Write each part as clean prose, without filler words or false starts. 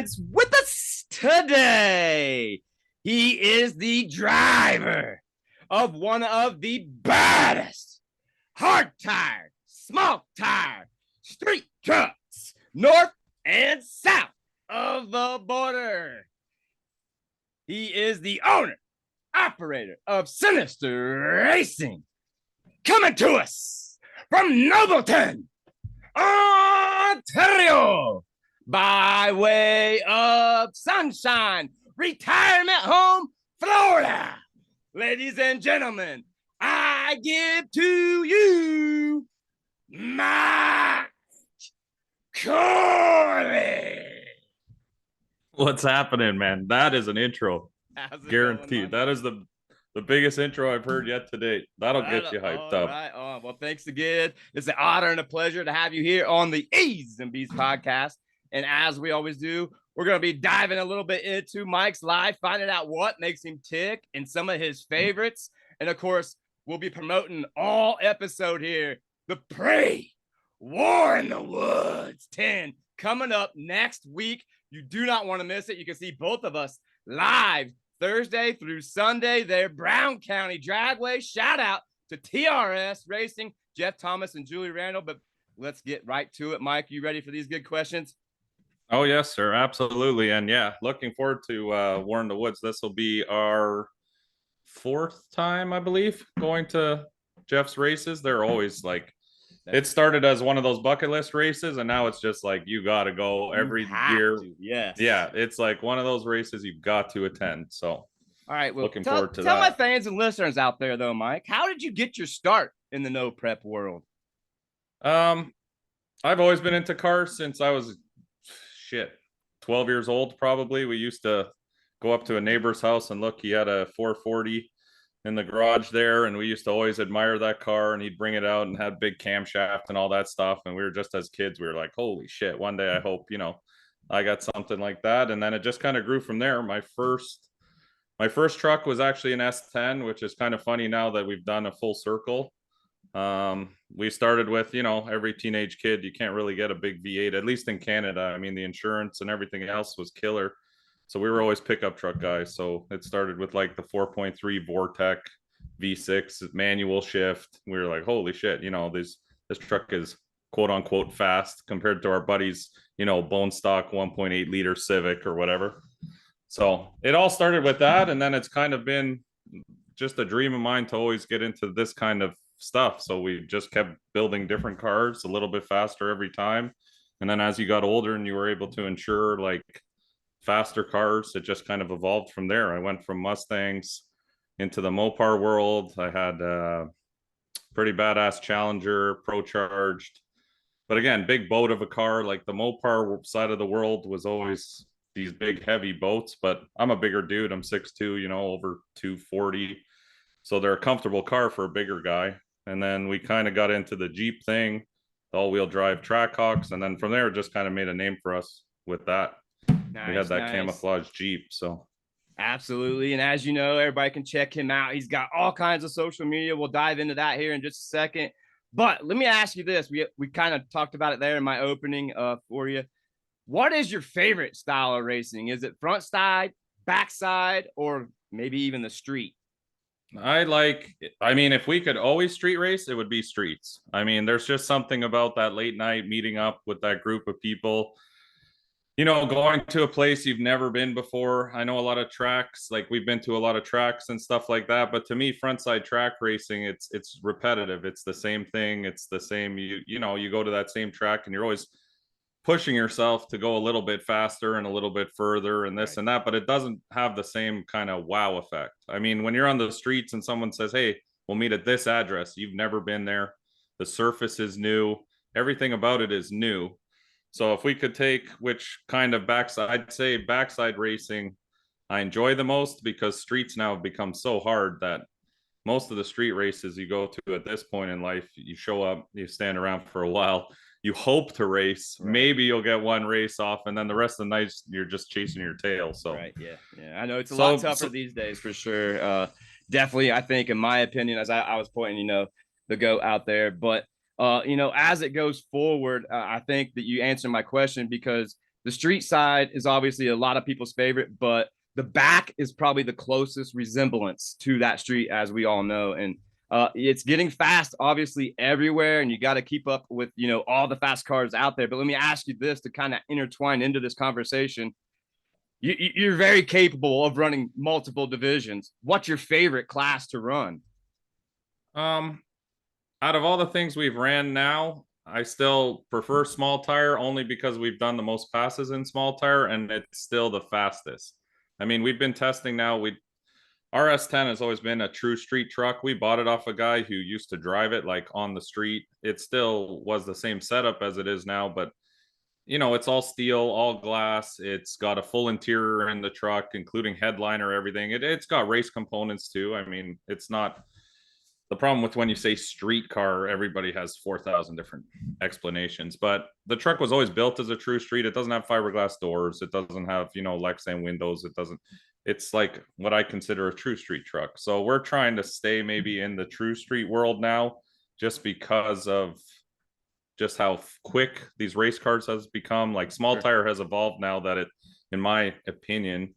friends, with us today, he is the driver of one of the baddest hard tire, small tire, street trucks, north and south of the border. He is the owner, operator of Sinister Racing, coming to us from Nobleton, Ontario, by way of Sunshine Retirement Home, Florida. Ladies and gentlemen, I give to you Mike Corley. What's happening, man? That is an intro. Guaranteed. That is the biggest intro I've heard yet to date. That'll get you hyped up. Right on. Well, thanks again. It's an honor and a pleasure to have you here on the A's and B's podcast. And as we always do, we're going to be diving a little bit into Mike's life, finding out what makes him tick and some of his favorites. And of course, we'll be promoting all episode here, the War in the Woods 10, coming up next week. You do not want to miss it. You can see both of us live Thursday through Sunday there, Brown County Dragway. Shout out to TRS Racing, Jeff Thomas and Julie Randall. But let's get right to it. Mike, you ready for these good questions? Oh, yes, sir. Absolutely. And yeah, looking forward to War in the Woods. This will be our fourth time, I believe, going to Jeff's races. They're always like, it started as one of those bucket list races, and now it's just like you got to go every year. Yes. Yeah, it's like one of those races you've got to attend. So, all right. Well, looking forward to that. Tell my fans and listeners out there, though, Mike, how did you get your start in the no prep world? I've always been into cars since I was 12 years old. Probably we used to go up to a neighbor's house and look. He had a 440 in the garage there, and we used to always admire that car, and he'd bring it out and had big camshaft and all that stuff. And we were just, as kids, we were like, holy shit, one day I hope I got something like that. And then it just kind of grew from there. My first truck was actually an S10, which is kind of funny now that we've done a full circle. We started with, every teenage kid, you can't really get a big V8, at least in Canada. I mean, the insurance and everything else was killer. So we were always pickup truck guys. So it started with like the 4.3 Vortec V6 manual shift. We were like, holy shit, this truck is quote unquote fast compared to our buddies, bone stock 1.8 liter Civic or whatever. So it all started with that. And then it's kind of been just a dream of mine to always get into this kind of stuff. So we just kept building different cars a little bit faster every time. And then as you got older and you were able to insure like faster cars, it just kind of evolved from there. I went from Mustangs into the Mopar world. I had a pretty badass Challenger, Pro Charged. But again, big boat of a car. Like the Mopar side of the world was always these big heavy boats, but I'm a bigger dude. I'm 6'2", over 240. So they're a comfortable car for a bigger guy. And then we kind of got into the Jeep thing, the all-wheel drive Trackhawks. And then from there, it just kind of made a name for us with that. Nice, we had that camouflage Jeep. So absolutely. And as you know, everybody can check him out. He's got all kinds of social media. We'll dive into that here in just a second. But let me ask you this. We kind of talked about it there in my opening for you. What is your favorite style of racing? Is it front side, back side, or maybe even the street? If we could always street race, it would be streets. I mean, there's just something about that late night meeting up with that group of people, going to a place you've never been before. I know a lot of tracks, like we've been to a lot of tracks and stuff like that. But to me, frontside track racing, it's repetitive. It's the same thing. It's the same, you go to that same track and you're always pushing yourself to go a little bit faster and a little bit further and this and that, but it doesn't have the same kind of wow effect. I mean, when you're on the streets and someone says, hey, we'll meet at this address, you've never been there. The surface is new. Everything about it is new. So if we could take which kind of backside, I'd say backside racing, I enjoy the most, because streets now have become so hard that most of the street races you go to at this point in life, you show up, you stand around for a while, you hope to race. Right. Maybe you'll get one race off, and then the rest of the night you're just chasing your tail. So right, yeah. I know it's a lot tougher these days for sure. Definitely, I think, in my opinion, as I was pointing, the goat out there. But as it goes forward, I think that you answered my question, because The street side is obviously a lot of people's favorite, but the back is probably the closest resemblance to that street, as we all know. And it's getting fast, obviously, everywhere, and you got to keep up with, all the fast cars out there. But let me ask you this to kind of intertwine into this conversation. You're very capable of running multiple divisions. What's your favorite class to run? Out of all the things we've ran now, I still prefer small tire only because we've done the most passes in small tire and it's still the fastest. I mean, we've been testing now. Our S10 has always been a true street truck. We bought it off a guy who used to drive it like on the street. It still was the same setup as it is now, but it's all steel, all glass. It's got a full interior in the truck, including headliner, everything. It's got race components too. I mean, it's not the problem with when you say street car, everybody has 4,000 different explanations. But the truck was always built as a true street. It doesn't have fiberglass doors. It doesn't have, Lexan windows. It's like what I consider a true street truck. So we're trying to stay maybe in the true street world now, just because of just how quick these race cars has become. Like small tire has evolved now that in my opinion,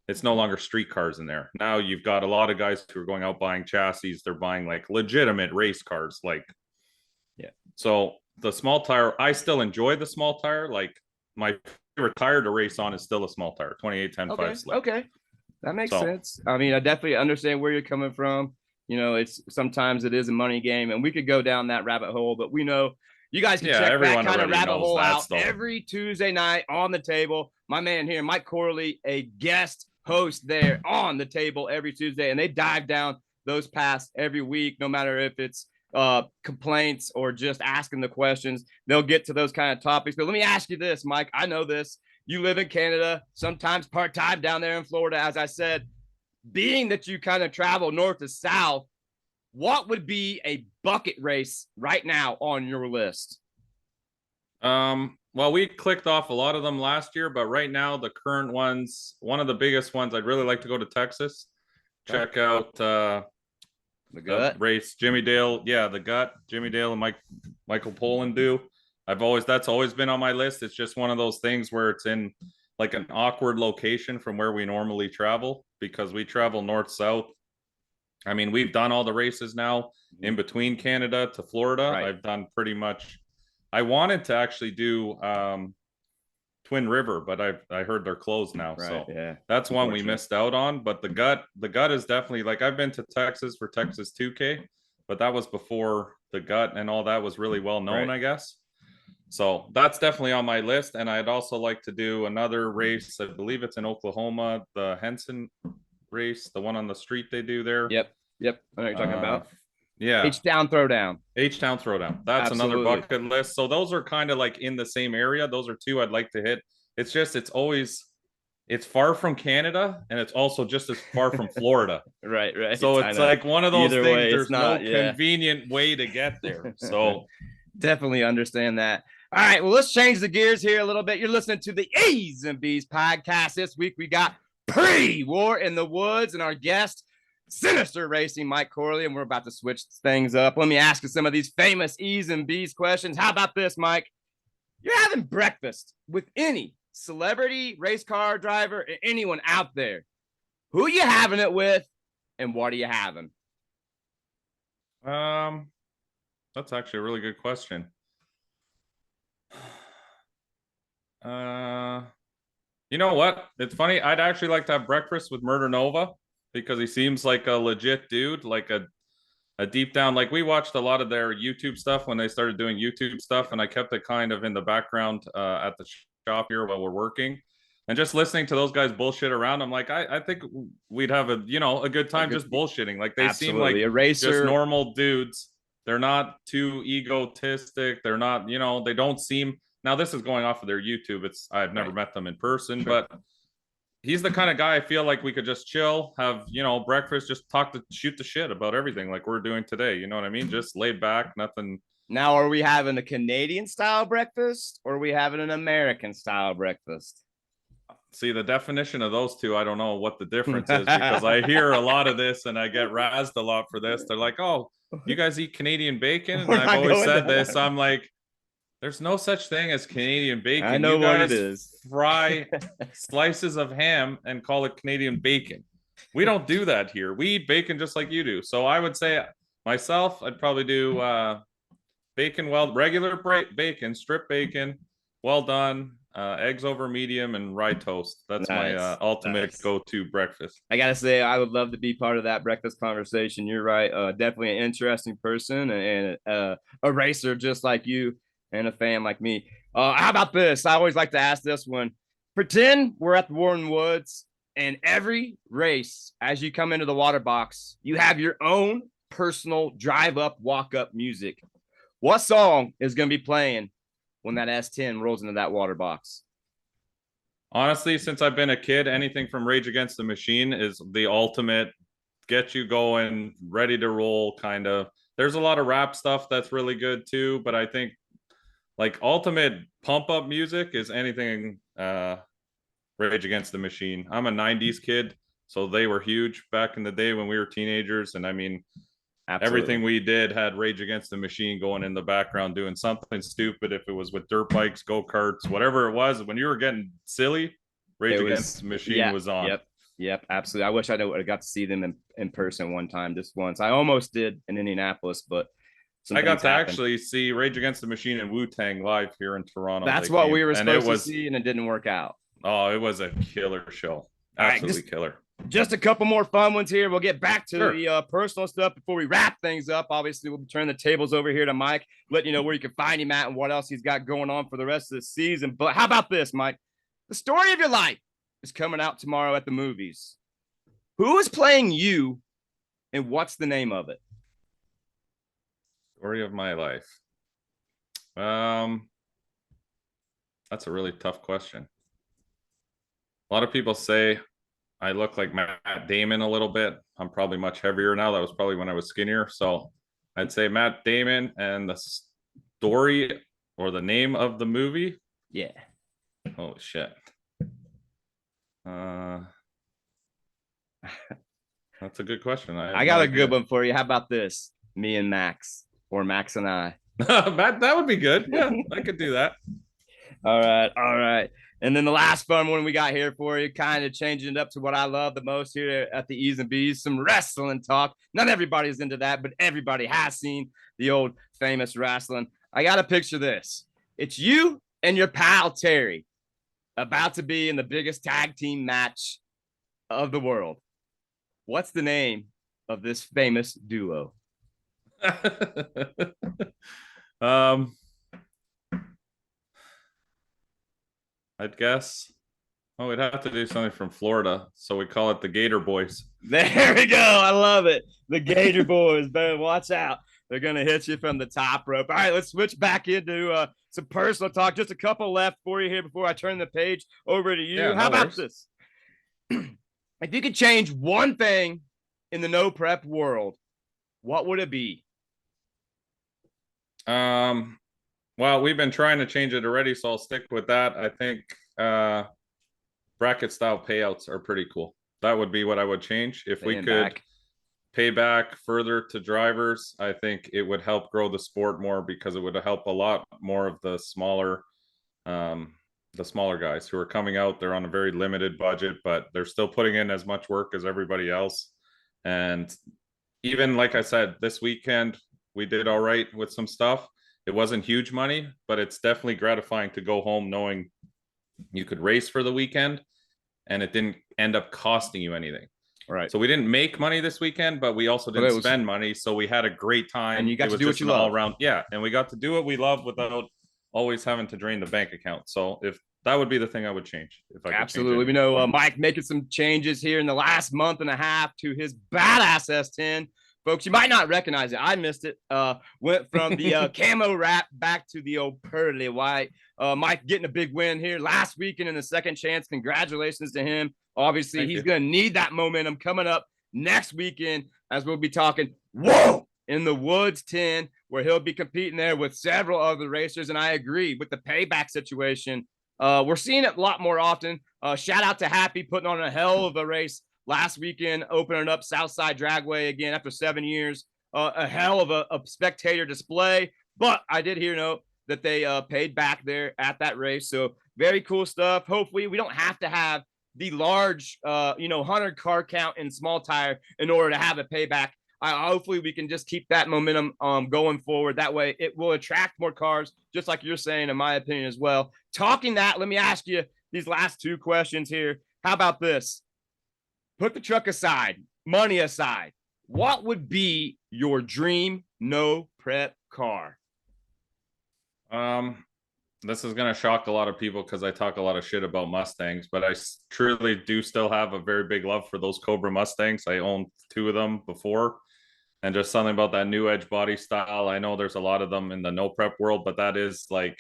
it's no longer street cars in there. Now you've got a lot of guys who are going out buying chassis. They're buying like legitimate race cars. So the small tire, I still enjoy the small tire. Like my favorite tire to race on is still a small tire, 28-10-5 slip. Okay. That makes sense. I mean, I definitely understand where you're coming from. It's sometimes it is a money game, and we could go down that rabbit hole, but we know you guys can check that kind of rabbit hole out every Tuesday night on the table. My man here, Mike Corley, a guest host there on the table every Tuesday, and they dive down those paths every week, no matter if it's complaints or just asking the questions. They'll get to those kind of topics. But let me ask you this, Mike. I know this. You live in Canada, sometimes part-time down there in Florida, as I said. Being that you kind of travel north to south, what would be a bucket race right now on your list? Well, we clicked off a lot of them last year, but right now the current ones, one of the biggest ones, I'd really like to go to Texas. Check out the Gut race Jimmy Dale. Yeah, the Gut, Jimmy Dale and Michael Pollan do. That's always been on my list. It's just one of those things where it's in like an awkward location from where we normally travel, because we travel north south. I mean, we've done all the races now in between Canada to Florida. Right. I've done pretty much. I wanted to actually do Twin River, but I heard they're closed now. Right, so yeah, that's one we missed out on. But the Gut is definitely, like, I've been to Texas for Texas 2K, but that was before the Gut and all that was really well known, right. I guess. So that's definitely on my list. And I'd also like to do another race. I believe it's in Oklahoma, the Henson race, the one on the street they do there. Yep. I know what you're talking about. Yeah. H-Town Throwdown. H-Town Throwdown. That's Absolutely. Another bucket list. So those are kind of like in the same area. Those are two I'd like to hit. It's just, it's far from Canada, and it's also just as far from Florida. Right. So it's like one of those things. There's no convenient way to get there. So definitely understand that. All right, well, let's change the gears here a little bit. You're listening to the A's and B's podcast. This week we got Pre-War in the Woods and our guest, Sinister Racing, Mike Corley, and we're about to switch things up. Let me ask you some of these famous E's and B's questions. How about this, Mike? You're having breakfast with any celebrity, race car driver, or anyone out there. Who are you having it with, and what are you having? That's actually a really good question. You know what? It's funny. I'd actually like to have breakfast with Murder Nova, because he seems like a legit dude, like a deep down, like we watched a lot of their YouTube stuff when they started doing YouTube stuff, and I kept it kind of in the background at the shop here while we're working, and just listening to those guys bullshit around. I'm like, I think we'd have a good time just bullshitting. Like they seem like a racer. Just normal dudes. They're not too egotistic. They're not, they don't seem. Now this is going off of their YouTube. I've never met them in person, but he's the kind of guy I feel like we could just chill, have, breakfast, just shoot the shit about everything like we're doing today. You know what I mean? Just laid back, nothing. Now, are we having a Canadian style breakfast, or are we having an American style breakfast? See, the definition of those two, I don't know what the difference is, because I hear a lot of this and I get razzed a lot for this. They're like, oh, you guys eat Canadian bacon? And I've always said this. I'm like, There's no such thing as Canadian bacon. I know you what it guys is. fry slices of ham and call it Canadian bacon. We don't do that here. We eat bacon just like you do. So I would say myself, I'd probably do bacon, regular bacon, strip bacon, well done, eggs over medium, and rye toast. That's my ultimate go-to breakfast. I gotta say, I would love to be part of that breakfast conversation. You're right. Definitely an interesting person and a racer just like you and a fan like me. How about this? I always like to ask this one. Pretend we're at the Warren Woods, and every race, as you come into the water box, you have your own personal drive up, walk up music. What song is going to be playing when that S10 rolls into that water box? Honestly, since I've been a kid, anything from Rage Against the Machine is the ultimate get you going, ready to roll kind of. There's a lot of rap stuff that's really good too, but I think like ultimate pump up music is anything Rage Against the Machine. I'm a 90s kid, so they were huge back in the day when we were teenagers. And I mean, absolutely. Everything we did had Rage Against the Machine going in the background doing something stupid. If it was with dirt bikes, go-karts, whatever it was, when you were getting silly, Rage Against the Machine was on. Yep, absolutely. I wish I would have got to see them in person one time, just once. I almost did in Indianapolis, but I got to actually see Rage Against the Machine and Wu-Tang live here in Toronto. That's what we were supposed to see, and it didn't work out. Oh, it was a killer show. Absolutely killer. Just a couple more fun ones here. We'll get back to the personal stuff before we wrap things up. Obviously, we'll turn the tables over here to Mike, letting you know where you can find him at and what else he's got going on for the rest of the season. But how about this, Mike? The story of your life is coming out tomorrow at the movies. Who is playing you, and what's the name of it? Story of my life. That's a really tough question. A lot of people say I look like Matt Damon a little bit. I'm probably much heavier now. That was probably when I was skinnier. So I'd say Matt Damon, and the story or the name of the movie. Yeah. Oh, shit. That's a good question. I got a good one for you. How about this? Me and Max, or Max and I. That would be good. Yeah, I could do that. All right. And then the last fun one we got here for you, kind of changing it up to what I love the most here at the E's and B's, some wrestling talk. Not everybody's into that, but everybody has seen the old famous wrestling. I got to picture this. It's you and your pal Terry about to be in the biggest tag team match of the world. What's the name of this famous duo? I'd guess. Oh, we'd have to do something from Florida, so we call it the Gator Boys. There we go. I love it. The Gator Boys, man. Watch out. They're going to hit you from the top rope. All right, let's switch back into some personal talk. Just a couple left for you here before I turn the page over to you. Yeah, how about this? If you could change one thing in the no prep world, what would it be? Well, we've been trying to change it already, so I'll stick with that. I think bracket style payouts are pretty cool. That would be what I would change. If we could pay back further to drivers, I think it would help grow the sport more, because it would help a lot more of the smaller guys who are coming out. They're on a very limited budget, but they're still putting in as much work as everybody else. And even like I said, this weekend we did all right with some stuff. It wasn't huge money, but it's definitely gratifying to go home knowing you could race for the weekend and it didn't end up costing you anything. Right. So we didn't make money this weekend, but we also didn't spend money. So we had a great time. And you got to do what you love. All around. Yeah. And we got to do what we love without always having to drain the bank account. So if that would be the thing I would change. If I could. Absolutely. We know Mike making some changes here in the last month and a half to his badass S10. Folks, you might not recognize it. I missed it. Went from the camo wrap back to the old pearly white. Mike getting a big win here last weekend in the second chance. Congratulations to him. Obviously, he's going to need that momentum coming up next weekend, as we'll be talking in the Woods 10, where he'll be competing there with several other racers. And I agree with the payback situation. We're seeing it a lot more often. Shout out to Happy putting on a hell of a race last weekend, opening up Southside Dragway again after 7 years. A hell of a spectator display. But I did hear that they paid back there at that race. So very cool stuff. Hopefully we don't have to have the large, 100 car count in small tire in order to have a payback. Hopefully we can just keep that momentum going forward. That way it will attract more cars, just like you're saying, in my opinion, as well. Talking that, let me ask you these last two questions here. How about this? Put the truck aside, money aside. What would be your dream no prep car? This is going to shock a lot of people because I talk a lot of shit about Mustangs, but I truly do still have a very big love for those Cobra Mustangs. I owned two of them before, and just something about that new edge body style. I know there's a lot of them in the no prep world, but that is like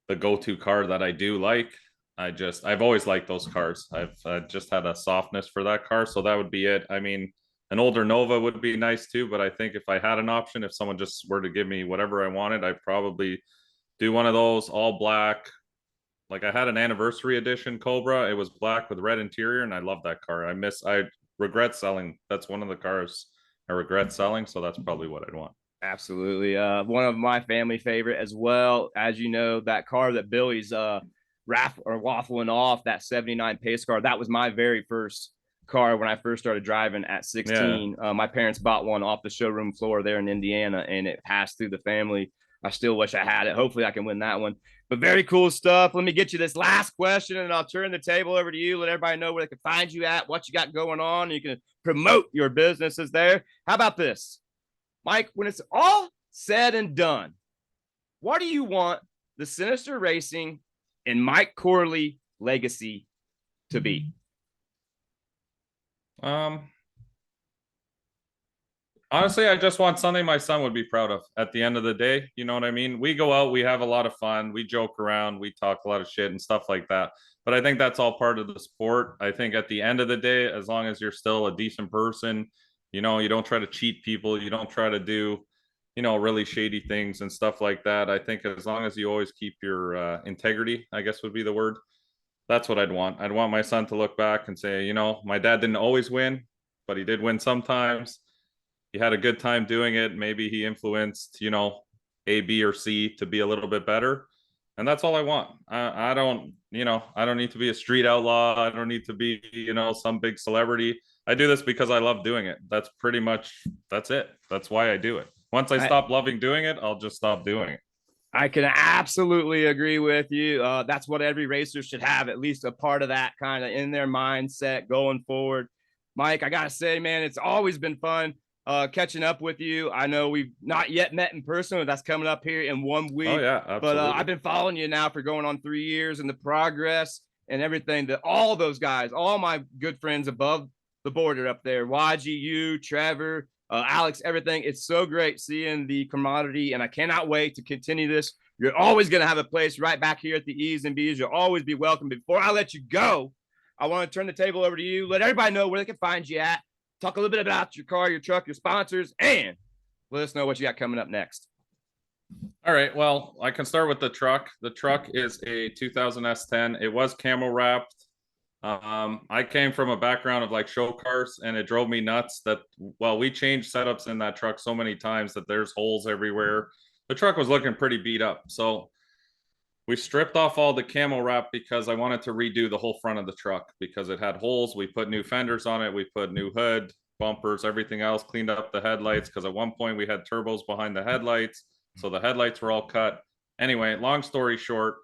the go-to car that I do like. I've always liked those cars. I've just had a softness for that car, so that would be it. I mean, an older Nova would be nice too, but I think if I had an option, if someone just were to give me whatever I wanted, I'd probably do one of those all black. Like I had an anniversary edition Cobra. It was black with red interior, and I love that car. I regret selling. That's one of the cars I regret selling, so that's probably what I'd want. Absolutely. One of my family favorite as well. As you know, that car that Billy's waffling off, that 79 pace car, that was my very first car when I first started driving at 16. Yeah. My parents bought one off the showroom floor there in Indiana, and it passed through the family. I still wish I had it. Hopefully I can win that one. But very cool stuff. Let me get you this last question, and I'll turn the table over to you. Let everybody know where they can find you at, what you got going on. You can promote your businesses there. How about this? Mike, when it's all said and done, what do you want the Sinister Racing and Mike Corley legacy to be? Honestly, I just want something my son would be proud of at the end of the day. You know what I mean? We go out, we have a lot of fun, we joke around, we talk a lot of shit and stuff like that. But I think that's all part of the sport. I think at the end of the day, as long as you're still a decent person, you don't try to cheat people, you don't try to do, really shady things and stuff like that. I think as long as you always keep your integrity, I guess would be the word. That's what I'd want. I'd want my son to look back and say, my dad didn't always win, but he did win sometimes. He had a good time doing it. Maybe he influenced, A, B, or C to be a little bit better. And that's all I want. I don't need to be a street outlaw. I don't need to be, some big celebrity. I do this because I love doing it. That's it. That's why I do it. Once I stop loving doing it, I'll just stop doing it. I can absolutely agree with you. That's what every racer should have, at least a part of that kind of in their mindset going forward. Mike, I got to say, man, it's always been fun catching up with you. I know we've not yet met in person, but that's coming up here in 1 week. Oh, yeah, absolutely. But I've been following you now for going on 3 years, and the progress and everything that all those guys, all my good friends above the border up there, YG, you, Trevor, Alex, everything. It's so great seeing the camaraderie, and I cannot wait to continue this. You're always going to have a place right back here at the E's and B's. You'll always be welcome. Before I let you go, I want to turn the table over to you. Let everybody know where they can find you at. Talk a little bit about your car, your truck, your sponsors, and let us know what you got coming up next. All right. Well, I can start with the truck. The truck is a 2000 S10. It was camo wrapped. I came from a background of like show cars, and it drove me nuts that, we changed setups in that truck so many times that there's holes everywhere. The truck was looking pretty beat up. So we stripped off all the camo wrap because I wanted to redo the whole front of the truck because it had holes. We put new fenders on it. We put new hood, bumpers, everything else, cleaned up the headlights because at one point we had turbos behind the headlights. So the headlights were all cut. Anyway, long story short,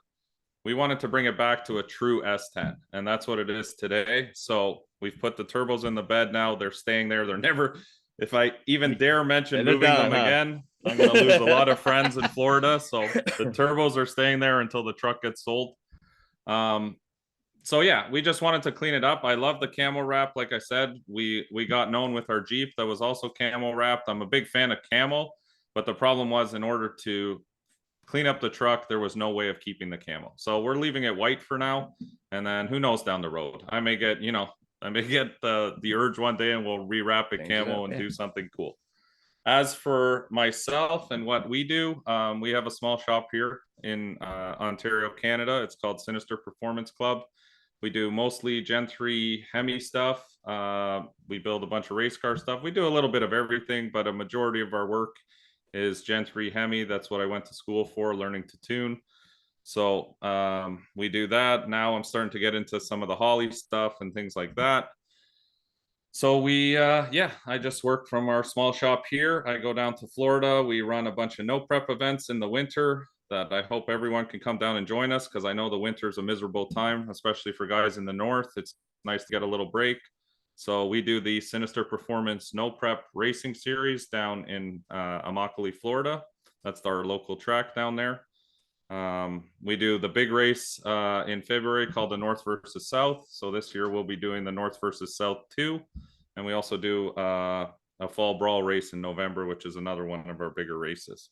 we wanted to bring it back to a true S10, and that's what it is today. So we've put the turbos in the bed now. They're staying there. They're never, if I even dare mention moving them again, I'm going to lose a lot of friends in Florida. So the turbos are staying there until the truck gets sold. So yeah, we just wanted to clean it up. I love the camo wrap. Like I said, we got known with our Jeep that was also camo wrapped. I'm a big fan of camo, but the problem was in order to clean up the truck, there was no way of keeping the camo. So we're leaving it white for now. And then who knows down the road, I may get the urge one day and we'll rewrap it camo and do something cool. As for myself and what we do, we have a small shop here in Ontario, Canada. It's called Sinister Performance Club. We do mostly Gen 3 Hemi stuff. We build a bunch of race car stuff. We do a little bit of everything, but a majority of our work is Gen 3 Hemi. That's what I went to school for, learning to tune. So we do that. Now I'm starting to get into some of the Holly stuff and things like that. So I just work from our small shop here. I go down to Florida. We run a bunch of no prep events in the winter that I hope everyone can come down and join us, because I know the winter is a miserable time, especially for guys in the north. It's nice to get a little break. So we do the Sinister Performance No Prep Racing Series down in Immokalee, Florida. That's our local track down there. We do the big race in February called the North versus South. So this year we'll be doing the North versus South 2. And we also do a fall brawl race in November, which is another one of our bigger races.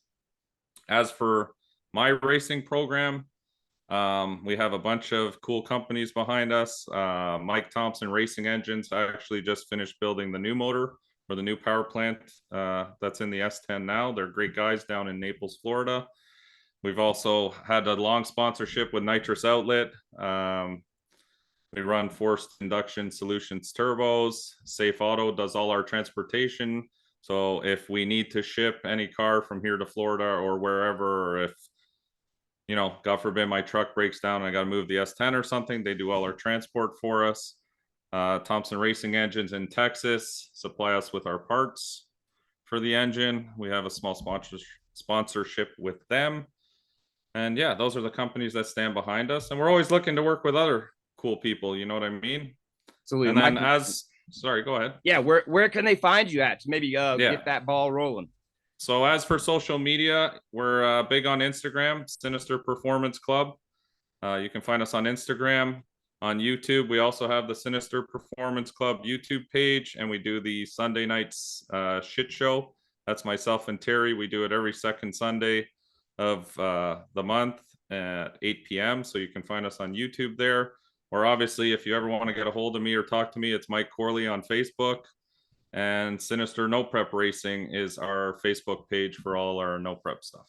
As for my racing program, we have a bunch of cool companies behind us. Mike Thompson Racing Engines actually just finished building the new motor for the new power plant that's in the S10 now. They're great guys down in Naples, Florida. We've also had a long sponsorship with Nitrous Outlet. We run Forced Induction Solutions turbos. Safe Auto does all our transportation. So if we need to ship any car from here to Florida or wherever, or if, you know, God forbid my truck breaks down and I got to move the S10 or something, they do all our transport for us. Thompson Racing Engines in Texas supply us with our parts for the engine. We have a small sponsorship with them. And yeah, those are the companies that stand behind us. And we're always looking to work with other cool people. You know what I mean? Absolutely. And then sorry, go ahead. Yeah. Where can they find you at to maybe get that ball rolling? So as for social media, we're big on Instagram, Sinister Performance Club. You can find us on Instagram. On YouTube, we also have the Sinister Performance Club YouTube page, and we do the Sunday nights shit show. That's myself and Terry. We do it every second Sunday of the month at 8 p.m. So you can find us on YouTube there. Or obviously, if you ever want to get a hold of me or talk to me, it's Mike Corley on Facebook. And Sinister No Prep Racing is our Facebook page for all our no prep stuff.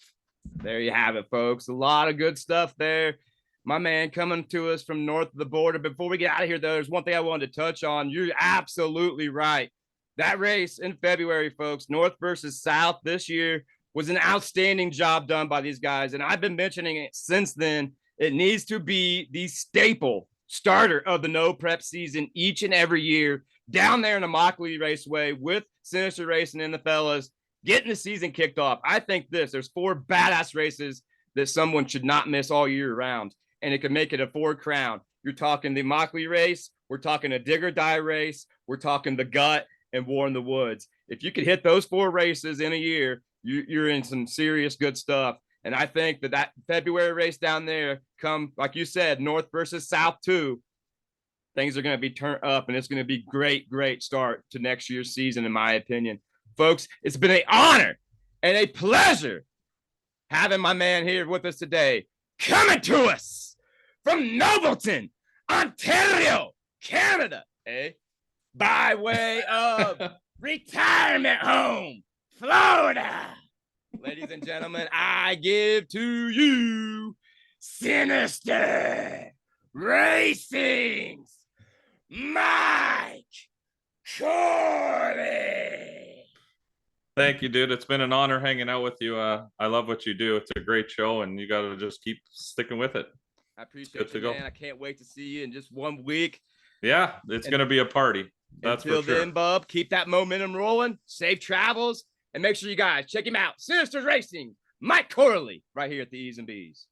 There you have it, folks. A lot of good stuff there. My man coming to us from north of the border. Before we get out of here, though, there's one thing I wanted to touch on. You're absolutely right. That race in February, folks, North versus South this year, was an outstanding job done by these guys. And I've been mentioning it since then. It needs to be the staple starter of the no prep season each and every year down there in the Immokalee Raceway with Sinister Racing and the fellas getting the season kicked off. I think there's 4 badass races that someone should not miss all year round. And it can make it a 4 crown. You're talking the Immokalee race. We're talking a dig or die race. We're talking the gut and War in the Woods. If you could hit those 4 races in a year, you're in some serious good stuff. And I think that February race down there, come, like you said, North versus South 2, things are going to be turned up, and it's going to be great start to next year's season, in my opinion. Folks, it's been an honor and a pleasure having my man here with us today, coming to us from Nobleton, Ontario, Canada, by way of retirement home, Florida. Ladies and gentlemen, I give to you Sinister Racing's Mike Corley. Thank you, dude. It's been an honor hanging out with you. I love what you do. It's a great show, and you got to just keep sticking with it. I appreciate you, man. I can't wait to see you in just 1 week. Yeah, it's going to be a party. That's for sure. Until then, bub, keep that momentum rolling. Safe travels. And make sure you guys check him out. Sinister Racing, Mike Corley, right here at the E's and B's.